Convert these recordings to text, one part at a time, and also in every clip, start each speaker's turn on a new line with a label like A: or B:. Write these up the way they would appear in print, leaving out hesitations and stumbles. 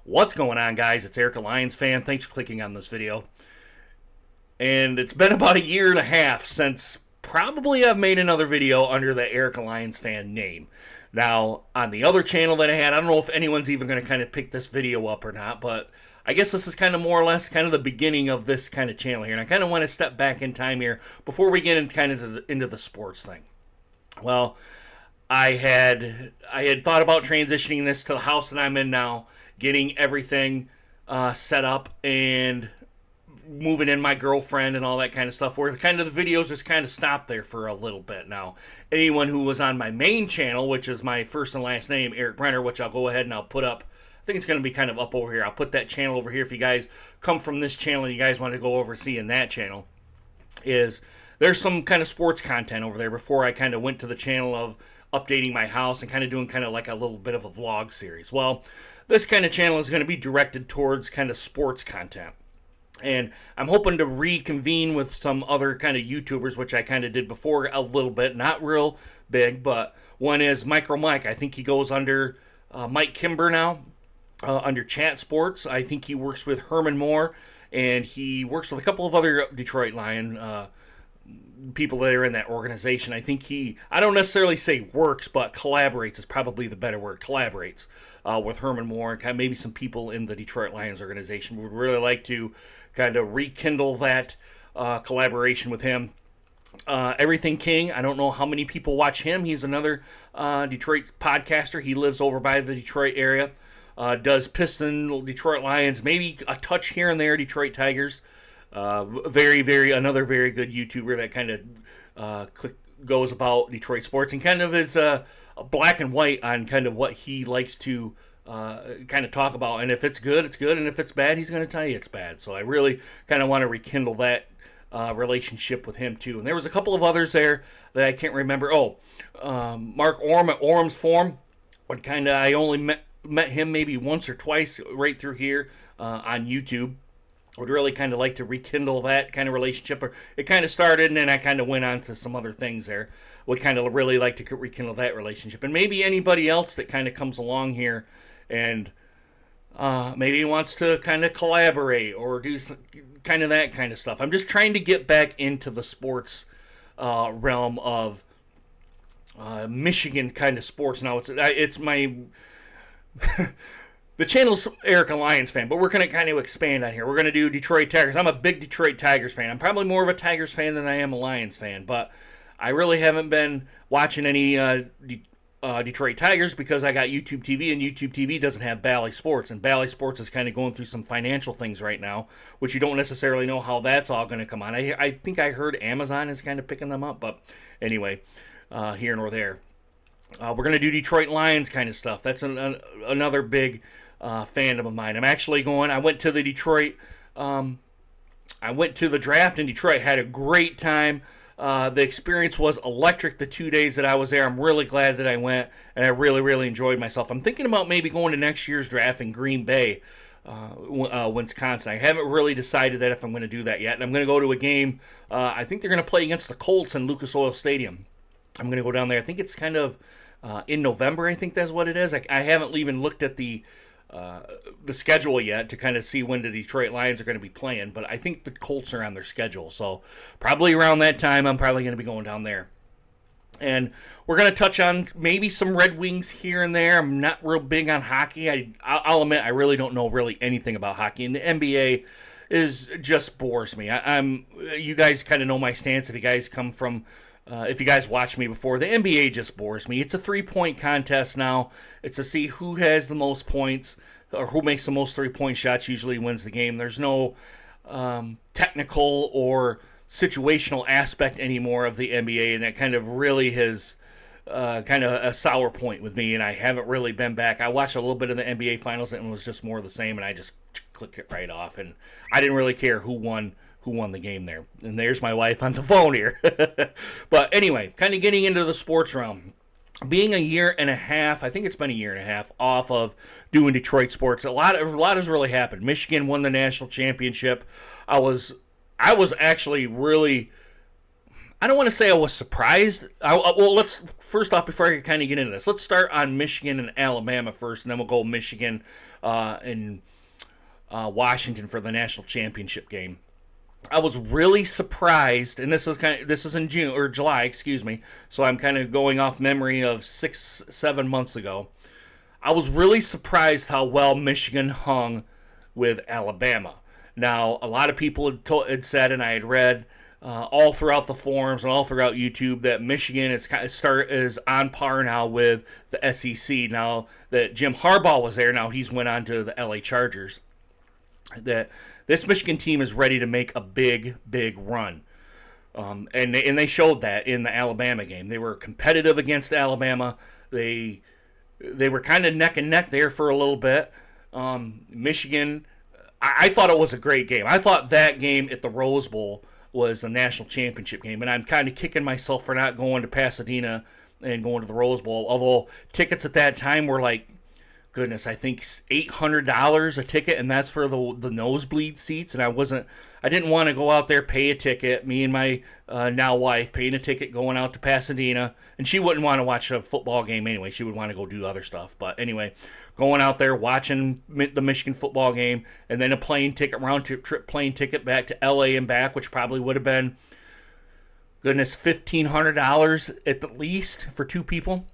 A: What's going on, guys? It's Eric, a Lions fan. Thanks for clicking on this video. And it's been about a year and a half since probably I've made another video under the Eric, a Lions fan name. Now, on the other channel that I had, I don't know if anyone's even going to kind of pick this video up or not, but I guess this is kind of more or less kind of the beginning of this kind of channel here. And I kind of want to step back in time here before we get into the sports thing. Well, I had thought about transitioning this to the house that I'm in now, getting everything set up and moving in my girlfriend and all that kind of stuff, where kind of the videos just kind of stopped there for a little bit. Now, anyone who was on my main channel, which is my first and last name, Eric Brenner, which I'll go ahead and I'll put up, I think it's going to be kind of up over here. I'll put that channel over here if you guys come from this channel and you guys want to go over seeing that channel. There's some kind of sports content over there before I kind of went to the channel of updating my house and kind of doing kind of like a little bit of a vlog series. Well, this kind of channel is going to be directed towards kind of sports content. And I'm hoping to reconvene with some other kind of YouTubers, which I kind of did before a little bit, not real big, but one is Micro Mike. I think he goes under Mike Kimber now, under Chat Sports. I think he works with Herman Moore, and he works with a couple of other Detroit Lion people that are in that organization. I think I don't necessarily say works, but collaborates is probably the better word, collaborates with Herman Moore and kind of maybe some people in the Detroit Lions organization. Would really like to kind of rekindle that collaboration with him. Everything King, I don't know how many people watch him. He's another Detroit podcaster. He lives over by the Detroit area. Does Piston, Detroit Lions, maybe a touch here and there, Detroit Tigers. Another very good YouTuber that kind of goes about Detroit sports and kind of is a black and white on kind of what he likes to kind of talk about. And if it's good, it's good. And if it's bad, he's going to tell you it's bad. So I really kind of want to rekindle that relationship with him too. And there was a couple of others there that I can't remember. Mark Orm at Orm's Forum. I only met him maybe once or twice right through here on YouTube. Would really kind of like to rekindle that kind of relationship. Or it kind of started, and then I kind of went on to some other things there. Would kind of really like to rekindle that relationship. And maybe anybody else that kind of comes along here and maybe wants to kind of collaborate or do some, kind of that kind of stuff. I'm just trying to get back into the sports realm of Michigan kind of sports. Now, it's my... The channel's Eric, a Lions fan, but we're going to kind of expand on here. We're going to do Detroit Tigers. I'm a big Detroit Tigers fan. I'm probably more of a Tigers fan than I am a Lions fan, but I really haven't been watching any Detroit Tigers because I got YouTube TV, and YouTube TV doesn't have Bally Sports, and Bally Sports is kind of going through some financial things right now, which you don't necessarily know how that's all going to come on. I think I heard Amazon is kind of picking them up, but anyway, here nor there. We're going to do Detroit Lions kind of stuff. That's another big fandom of mine. I went to the Detroit, I went to the draft in Detroit, had a great time. The experience was electric the 2 days that I was there. I'm really glad that I went, and I really enjoyed myself. I'm thinking about maybe going to next year's draft in Green Bay, Wisconsin. I haven't really decided that if I'm going to do that yet, and I'm going to go to a game. I think they're going to play against the Colts in Lucas Oil Stadium. I'm going to go down there. I think it's kind of in November. I think that's what it is. I haven't even looked at the schedule yet to kind of see when the Detroit Lions are going to be playing, but I think the Colts are on their schedule, so probably around that time I'm probably going to be going down there. And we're going to touch on maybe some Red Wings here and there. I'm not real big on hockey. I'll admit I really don't know really anything about hockey, and the NBA just bores me. You guys kind of know my stance if you guys come from if you guys watched me before. The NBA just bores me. It's a 3-point contest now. It's to see who has the most points or who makes the most 3-point shots usually wins the game. There's no technical or situational aspect anymore of the NBA, and that kind of really has kind of a sour point with me, and I haven't really been back. I watched a little bit of the NBA Finals, and it was just more of the same, and I just clicked it right off, and I didn't really care who won the game there. And there's my wife on the phone here. But anyway, kind of getting into the sports realm. Being a year and a half, I think it's been a year and a half off of doing Detroit sports. A lot has really happened. Michigan won the national championship. I was actually really, I don't want to say I was surprised. Well, let's first off, before I kind of get into this, let's start on Michigan and Alabama first, and then we'll go Michigan and Washington for the national championship game. I was really surprised, and this is in June or July, excuse me. So I'm kind of going off memory of 6-7 months ago. I was really surprised how well Michigan hung with Alabama. Now, a lot of people had said, and I had read all throughout the forums and all throughout YouTube, that Michigan is on par now with the SEC. Now that Jim Harbaugh was there, now he's went on to the LA Chargers. That this Michigan team is ready to make a big run. And they showed that in the Alabama game. They were competitive against Alabama. They were kind of neck and neck there for a little bit. Michigan, I thought it was a great game. I thought that game at the Rose Bowl was the national championship game, and I'm kind of kicking myself for not going to Pasadena and going to the Rose Bowl, although tickets at that time were like, goodness, I think $800 a ticket, and that's for the nosebleed seats. And I didn't want to go out there, pay a ticket. Me and my now wife paying a ticket, going out to Pasadena, and she wouldn't want to watch a football game anyway. She would want to go do other stuff. But anyway, going out there, watching the Michigan football game, and then a round trip plane ticket back to LA and back, which probably would have been, goodness, $1,500 at the least for two people.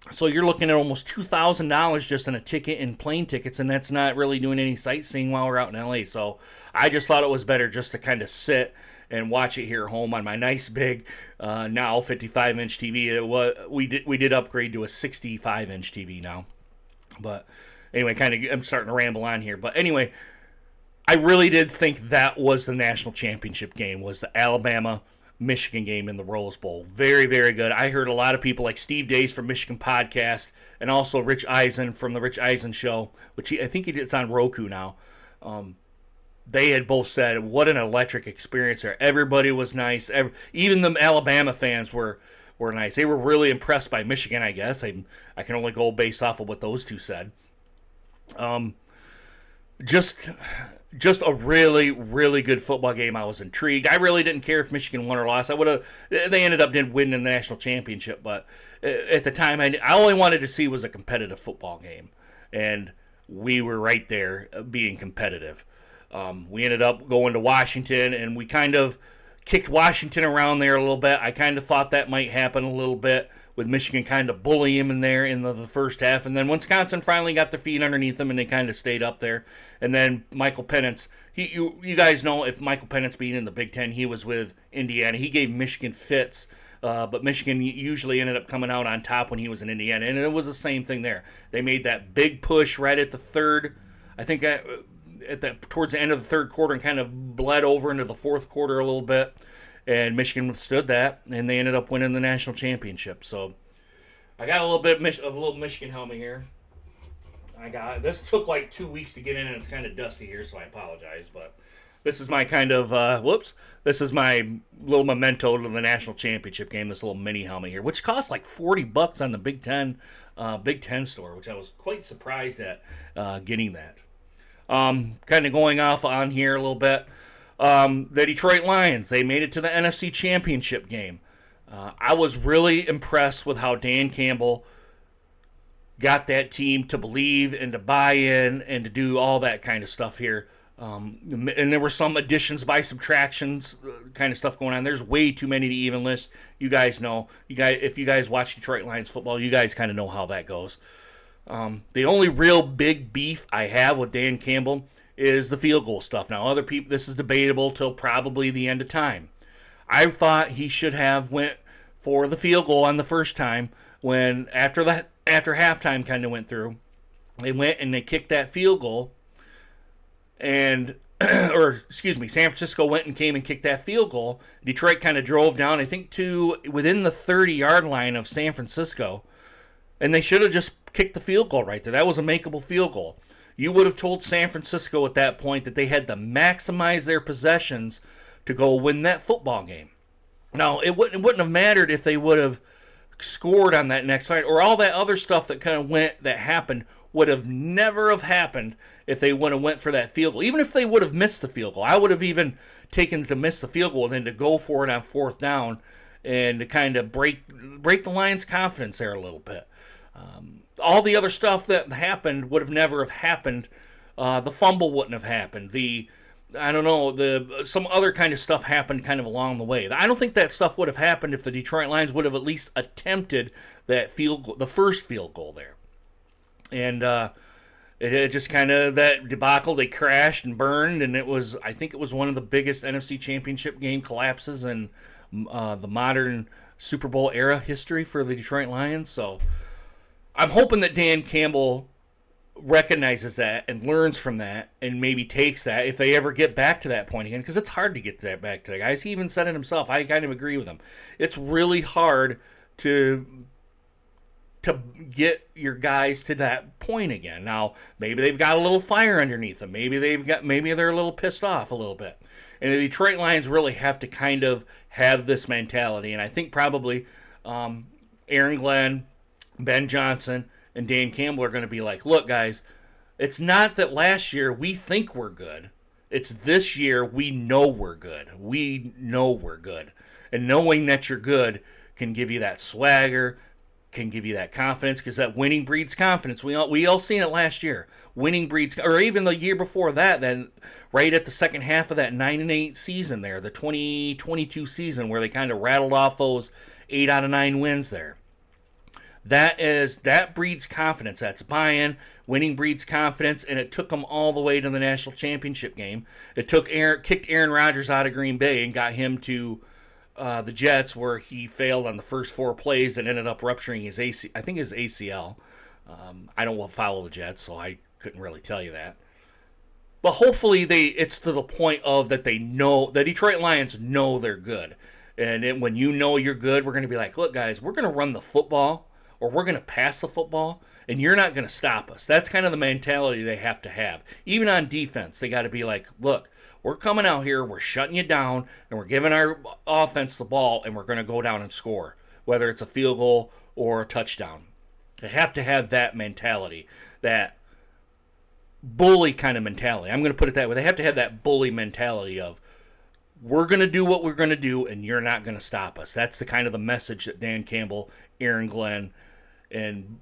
A: So you're looking at almost $2,000 just on a ticket and plane tickets, and that's not really doing any sightseeing while we're out in LA. So I just thought it was better just to kind of sit and watch it here at home on my nice big now 55-inch TV. We did upgrade to a 65-inch TV now. But anyway, I'm starting to ramble on here. But anyway, I really did think that was the national championship game, was the Alabama-Michigan game in the Rose Bowl. Very, very good. I heard a lot of people like Steve Days from Michigan Podcast and also Rich Eisen from the Rich Eisen Show, which I think it's on Roku now. They had both said, what an electric experience there. Everybody was nice. Even the Alabama fans were nice. They were really impressed by Michigan, I guess. I can only go based off of what those two said. Just a really, really good football game. I was intrigued. I really didn't care if Michigan won or lost. They ended up winning the national championship, but at the time, I only wanted to see was a competitive football game, and we were right there being competitive. We ended up going to Washington, and we kind of kicked Washington around there a little bit. I kind of thought that might happen a little bit with Michigan kind of bullying them in there in the first half. And then Wisconsin finally got their feet underneath them, and they kind of stayed up there. And then Michael Penix, you guys know if Michael Penix being in the Big Ten, he was with Indiana. He gave Michigan fits, but Michigan usually ended up coming out on top when he was in Indiana. And it was the same thing there. They made that big push right at the third, I think towards the end of the third quarter, and kind of bled over into the fourth quarter a little bit. And Michigan withstood that, and they ended up winning the national championship. So I got a little bit of a little Michigan helmet here. This took like 2 weeks to get in, and it's kind of dusty here, so I apologize. But this is my kind of this is my little memento to the national championship game. This little mini helmet here, which costs like $40 on the Big Ten store, which I was quite surprised at getting that. Kind of going off on here a little bit. The Detroit Lions, they made it to the NFC Championship game. I was really impressed with how Dan Campbell got that team to believe and to buy in and to do all that kind of stuff here. And there were some additions by subtractions kind of stuff going on. There's way too many to even list. You guys know. If you guys watch Detroit Lions football, you guys kind of know how that goes. The only real big beef I have with Dan Campbell is the field goal stuff. Now, other people, this is debatable till probably the end of time. I thought he should have went for the field goal on the first time when after halftime kind of went through. They went and they kicked that field goal, and San Francisco went and came and kicked that field goal. Detroit kind of drove down, I think, to within the 30-yard line of San Francisco, and they should have just kicked the field goal right there. That was a makeable field goal. You would have told San Francisco at that point that they had to maximize their possessions to go win that football game. Now, it wouldn't have mattered if they would have scored on that next fight, or all that other stuff that happened would have never have happened if they would have went for that field goal. Even if they would have missed the field goal, I would have even taken to miss the field goal and then to go for it on fourth down and to kind of break the Lions' confidence there a little bit. All the other stuff that happened would have never have happened. The fumble wouldn't have happened. Some other kind of stuff happened kind of along the way. I don't think that stuff would have happened if the Detroit Lions would have at least attempted that field goal, the first field goal there. And it just kind of, that debacle, they crashed and burned, and I think it was one of the biggest NFC Championship game collapses in the modern Super Bowl era history for the Detroit Lions. So I'm hoping that Dan Campbell recognizes that and learns from that and maybe takes that if they ever get back to that point again, because it's hard to get that back to that, guys. He even said it himself. I kind of agree with him. It's really hard to get your guys to that point again. Now, maybe they've got a little fire underneath them. Maybe they're a little pissed off a little bit. And the Detroit Lions really have to kind of have this mentality. And I think probably Aaron Glenn, Ben Johnson, and Dan Campbell are going to be like, look, guys, it's not that last year we think we're good. It's this year we know we're good. We know we're good. And knowing that you're good can give you that swagger, can give you that confidence, because that winning breeds confidence. We all seen it last year. Winning breeds, or even the year before that, then right at the second half of that 9-8 season there, the 2022 season, where they kind of rattled off those 8 out of 9 wins there. That breeds confidence. That's buy-in. Winning breeds confidence, and it took them all the way to the national championship game. It kicked Aaron Rodgers out of Green Bay and got him to the Jets, where he failed on the first 4 plays and ended up rupturing his ACL. I don't follow the Jets, so I couldn't really tell you that. But hopefully it's to the point of that they know, the Detroit Lions know they're good. And when you know you're good, we're going to be like, look, guys, we're going to run the football, or we're going to pass the football, and you're not going to stop us. That's kind of the mentality they have to have. Even on defense, they got to be like, look, we're coming out here, we're shutting you down, and we're giving our offense the ball, and we're going to go down and score, whether it's a field goal or a touchdown. They have to have that mentality, that bully kind of mentality. I'm going to put it that way. They have to have that bully mentality of, we're going to do what we're going to do, and you're not going to stop us. That's the kind of the message that Dan Campbell, Aaron Glenn, and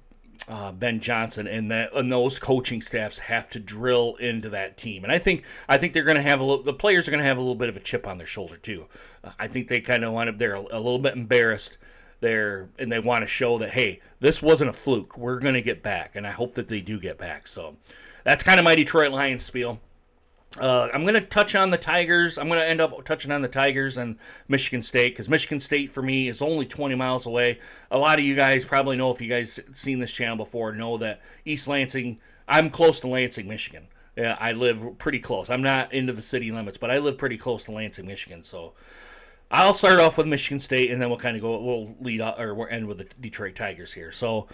A: Ben Johnson and those coaching staffs have to drill into that team. And I think they're going to have the players are going to have a little bit of a chip on their shoulder too. I think they kind of they're a little bit embarrassed there, and they want to show that, hey, this wasn't a fluke. We're going to get back, and I hope that they do get back. So that's kind of my Detroit Lions spiel. I'm going to touch on the Tigers. I'm going to end up touching on the Tigers and Michigan State, because Michigan State for me is only 20 miles away. A lot of you guys probably know, if you guys seen this channel before, know that East Lansing, I'm close to Lansing, Michigan. Yeah, I live pretty close. I'm not into the city limits, but I live pretty close to Lansing, Michigan. So I'll start off with Michigan State, and then we'll we'll end with the Detroit Tigers here. So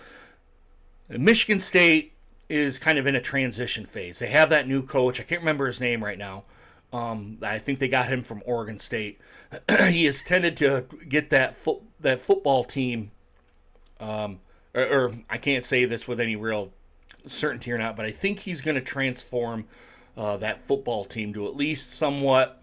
A: Michigan State is kind of in a transition phase. They have that new coach. I can't remember his name right now. I think they got him from Oregon State. He has tended to get that football team, or I can't say this with any real certainty or not, but I think he's going to transform that football team to at least somewhat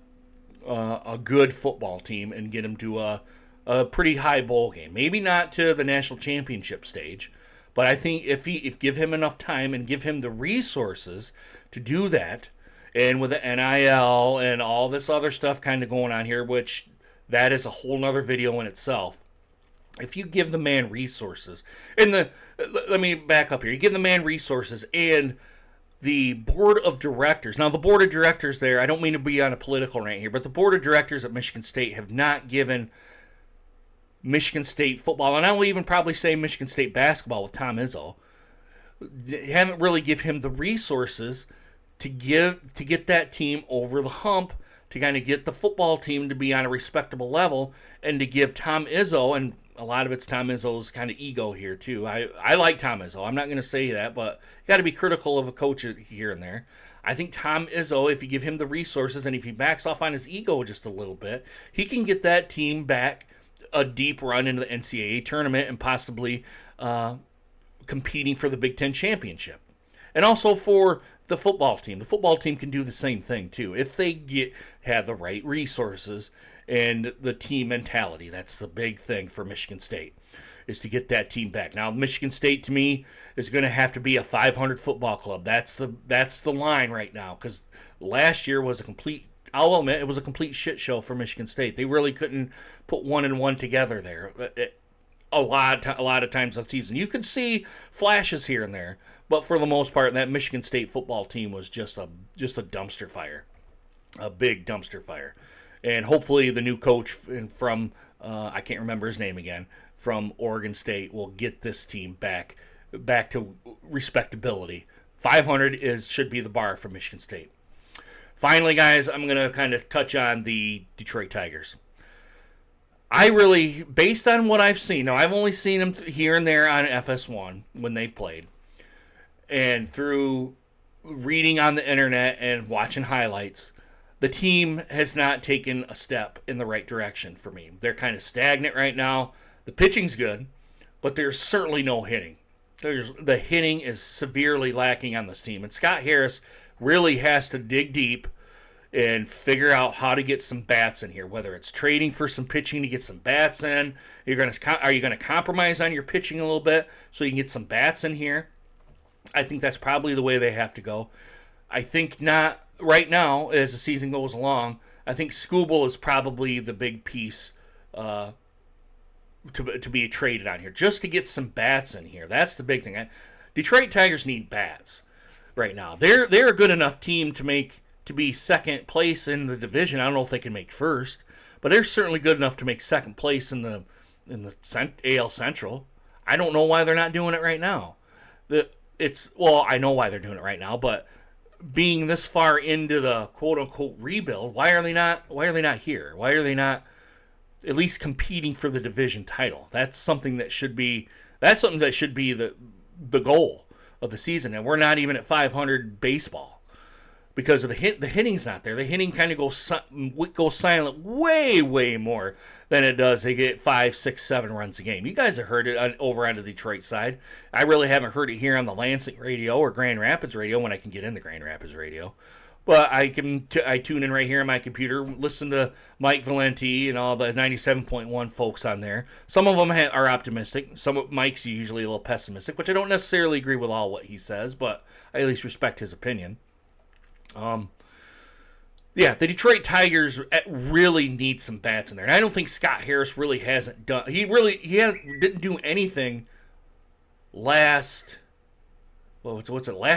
A: a good football team and get him to a pretty high bowl game. Maybe not to the national championship stage, but I think if give him enough time and give him the resources to do that, and with the NIL and all this other stuff kind of going on here, which that is a whole nother video in itself. If you give the man resources, let me back up here. You give the man resources and the board of directors. Now, the board of directors there, I don't mean to be on a political rant here, but the board of directors at Michigan State have not given Michigan State football, and I will even probably say Michigan State basketball with Tom Izzo, they haven't really give him the resources to get that team over the hump, to kind of get the football team to be on a respectable level, and to give Tom Izzo, and a lot of it's Tom Izzo's kind of ego here too. I like Tom Izzo. I'm not going to say that, but you got to be critical of a coach here and there. I think Tom Izzo, if you give him the resources and if he backs off on his ego just a little bit, he can get that team back a deep run into the NCAA tournament and possibly competing for the Big Ten championship. And also for the football team. The football team can do the same thing too if they have the right resources and the team mentality. That's the big thing for Michigan State, is to get that team back. Now, Michigan State to me is going to have to be a 500 football club. That's the line right now, because last year was a complete. I'll admit it was a complete shit show for Michigan State. They really couldn't put 1 and 1 together there. A lot of times this season, you could see flashes here and there, but for the most part, that Michigan State football team was just a dumpster fire, a big dumpster fire. And hopefully, the new coach from I can't remember his name again, from Oregon State will get this team back to respectability. 500 should be the bar for Michigan State. Finally, guys, I'm going to kind of touch on the Detroit Tigers. I really, based on what I've seen, now I've only seen them here and there on FS1 when they've played, and through reading on the internet and watching highlights, the team has not taken a step in the right direction for me. They're kind of stagnant right now. The pitching's good, but there's certainly no hitting. The hitting is severely lacking on this team, and Scott Harris really has to dig deep and figure out how to get some bats in here, whether it's trading for some pitching to get some bats in. Are you going to compromise on your pitching a little bit so you can get some bats in here? I think that's probably the way they have to go. I think not right now, as the season goes along. I think Skubal is probably the big piece to be traded on here, just to get some bats in here. That's the big thing. Detroit Tigers need bats right now. They're a good enough team to be second place in the division. I don't know if they can make first, but they're certainly good enough to make second place in the AL Central. I don't know why they're not doing it right now. I know why they're doing it right now, but being this far into the quote unquote rebuild, why are they not here? Why are they not at least competing for the division title? That's something that should be the goal of the season, and we're not even at 500 baseball because of the hitting's not there. The hitting kind of goes silent way more than it does. They get 5, 6, 7 runs a game. You guys have heard it over on the Detroit side. I really haven't heard it here on the Lansing radio or Grand Rapids radio when I can get in the Grand Rapids radio. But I tune in right here on my computer, listen to Mike Valenti and all the 97.1 folks on there. Some of them are optimistic. Some of Mike's usually a little pessimistic, which I don't necessarily agree with all what he says, but I at least respect his opinion. The Detroit Tigers really need some bats in there, and I don't think Scott Harris really hasn't done. Didn't do anything last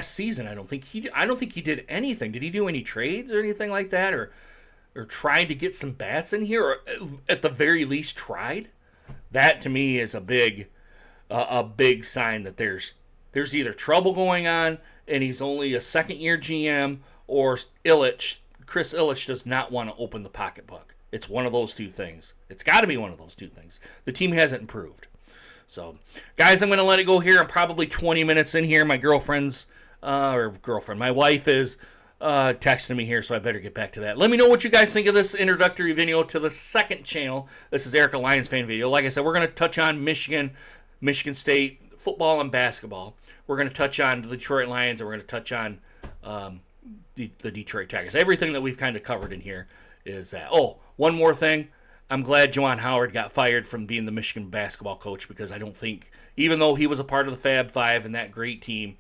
A: season? I don't think he did anything. Did he do any trades or anything like that, or tried to get some bats in here, or at the very least tried? That to me is a big sign that there's either trouble going on, and he's only a second-year GM, or Chris Ilitch does not want to open the pocketbook. It's one of those two things. It's got to be one of those two things. The team hasn't improved. So, guys, I'm going to let it go here. I'm probably 20 minutes in here. My my wife is texting me here, so I better get back to that. Let me know what you guys think of this introductory video to the second channel. This is Eric, a Lions fan video. Like I said, we're going to touch on Michigan State, football and basketball. We're going to touch on the Detroit Lions, and we're going to touch on the Detroit Tigers. Everything that we've kind of covered in here is that. Oh, one more thing. I'm glad Juwan Howard got fired from being the Michigan basketball coach, because I don't think, even though he was a part of the Fab Five and that great team,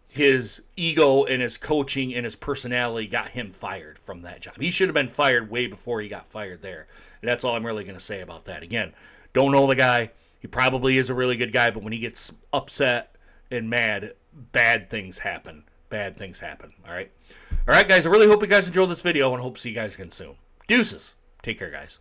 A: his ego and his coaching and his personality got him fired from that job. He should have been fired way before he got fired there. And that's all I'm really going to say about that. Again, don't know the guy. He probably is a really good guy, but when he gets upset and mad, bad things happen. Bad things happen. All right, guys, I really hope you guys enjoyed this video, and hope to see you guys again soon. Deuces. Take care, guys.